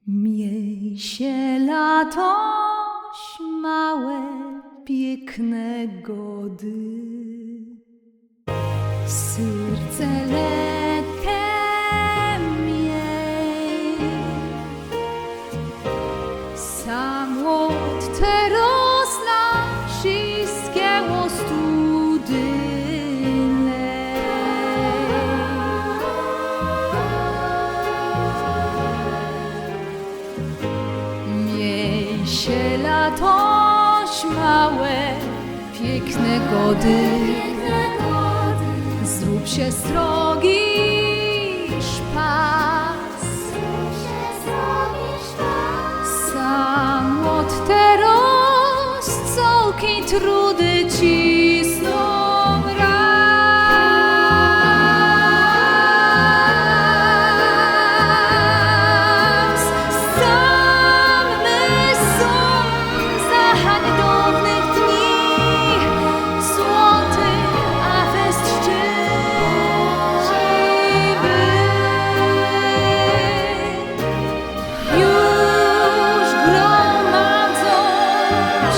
Miej się latoś małe, piękne gody, serce lekkie miej. Sam łot teraz na wszystkie ostudy Miej się latoś małe, piękne gody, zrób się srogi szpas. Sam od teraz całki trudy cisną raz. Sam my są za hańbnych dni, złoty, a fest szczęśliwy. Już gromadzą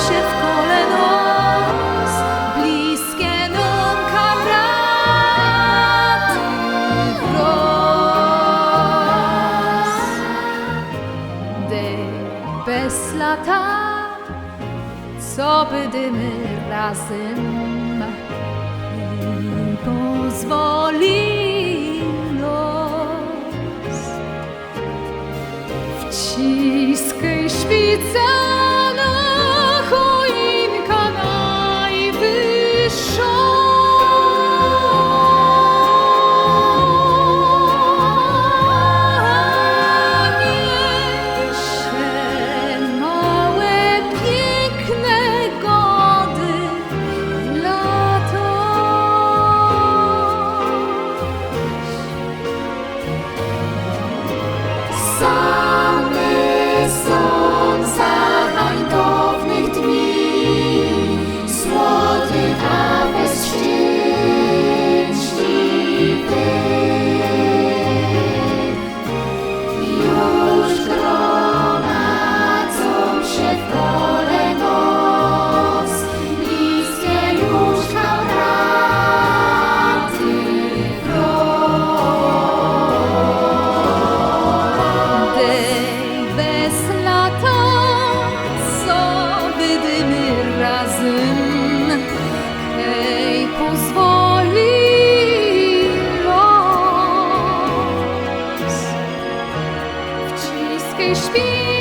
się w kole nos, bliskie nam kamraty wraz. Dej bez lata, co będziemy razem, i pozwoli los. Wciskaj świecana choinka najwyższa. Niesie małe, piękne gody latoś. Same są za hańbnych dni, złoty, a bez szczęśliwy. Już gromadzą się w kole nos, bliskie już kamraty wraz. Dej bez lata, co będziemy razem, hej, pozwoli los. Wciskaj świt